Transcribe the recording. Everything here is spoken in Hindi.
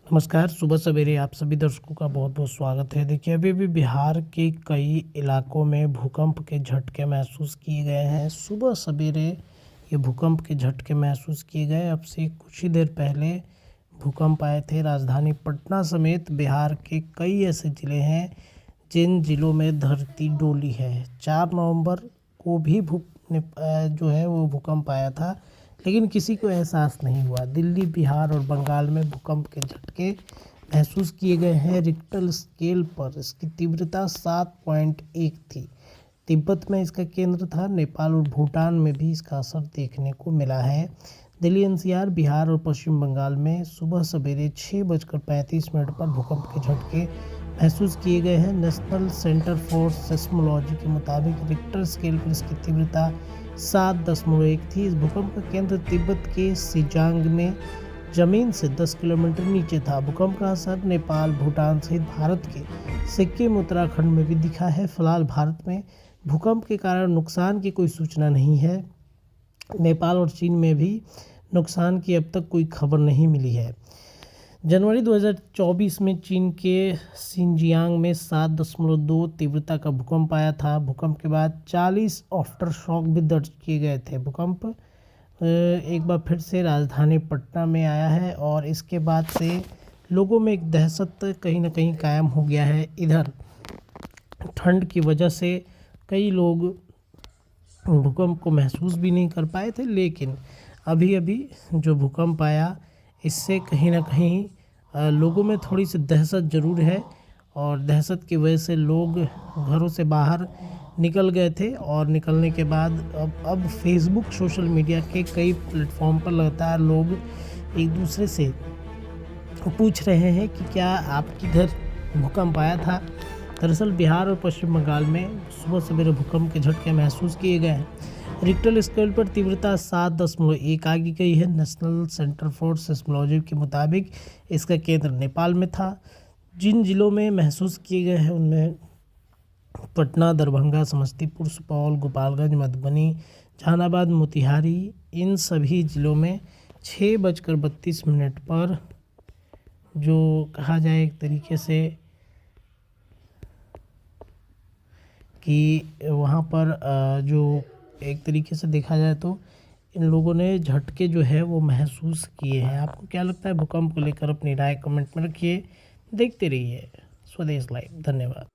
नमस्कार, सुबह सवेरे आप सभी दर्शकों का बहुत बहुत स्वागत है। देखिए, अभी भी बिहार के कई इलाकों में भूकंप के झटके महसूस किए गए हैं। सुबह सवेरे ये भूकंप के झटके महसूस किए गए। अब से कुछ ही देर पहले भूकंप आए थे। राजधानी पटना समेत बिहार के कई ऐसे ज़िले हैं जिन ज़िलों में धरती डोली है। 4 नवंबर को भी जो है वो भूकंप आया था, लेकिन किसी को एहसास नहीं हुआ। दिल्ली, बिहार और बंगाल में भूकंप के झटके महसूस किए गए हैं। रिक्टर स्केल पर इसकी तीव्रता 7.1 थी। तिब्बत में इसका केंद्र था। नेपाल और भूटान में भी इसका असर देखने को मिला है। दिल्ली एनसीआर, बिहार और पश्चिम बंगाल में सुबह सवेरे 6:35 पर भूकंप के झटके महसूस किए गए हैं। नेशनल सेंटर फॉर सेस्मोलॉजी के मुताबिक रिक्टर स्केल पर इसकी तीव्रता 7.1 थी। इस भूकंप का केंद्र तिब्बत के सिजांग में जमीन से 10 किलोमीटर नीचे था। भूकंप का असर नेपाल, भूटान सहित भारत के सिक्किम, उत्तराखंड में भी दिखा है। फिलहाल भारत में भूकंप के कारण नुकसान की कोई सूचना नहीं है। नेपाल और चीन में भी नुकसान की अब तक कोई खबर नहीं मिली है। जनवरी 2024 में चीन के सिंजियांग में 7.2 तीव्रता का भूकंप आया था। भूकंप के बाद 40 आफ्टर शॉक भी दर्ज किए गए थे। भूकंप एक बार फिर से राजधानी पटना में आया है और इसके बाद से लोगों में एक दहशत कहीं ना कहीं कायम हो गया है। इधर ठंड की वजह से कई लोग भूकंप को महसूस भी नहीं कर पाए थे, लेकिन अभी अभी जो भूकंप आया इससे कहीं ना कहीं लोगों में थोड़ी सी दहशत ज़रूर है और दहशत की वजह से लोग घरों से बाहर निकल गए थे। और निकलने के बाद अब फेसबुक, सोशल मीडिया के कई प्लेटफॉर्म पर लगातार लोग एक दूसरे से पूछ रहे हैं कि क्या आपके इधर भूकंप आया था। दरअसल बिहार और पश्चिम बंगाल में सुबह सवेरे भूकंप के झटके महसूस किए गए हैं। रिक्टर स्केल पर तीव्रता 7.1 आगे गई है। नेशनल सेंटर फॉर सेस्मोलॉजी के मुताबिक इसका केंद्र नेपाल में था। जिन जिलों में महसूस किए गए हैं उनमें पटना, दरभंगा, समस्तीपुर, सुपौल, गोपालगंज, मधुबनी, जहानाबाद, मोतिहारी, इन सभी जिलों में 6:32 पर जो कहा जाए एक तरीके से कि वहाँ पर जो एक तरीके से देखा जाए तो इन लोगों ने झटके जो है वो महसूस किए हैं। आपको क्या लगता है भूकंप को लेकर? अपनी राय कमेंट में रखिए। देखते रहिए स्वदेश लाइव। धन्यवाद।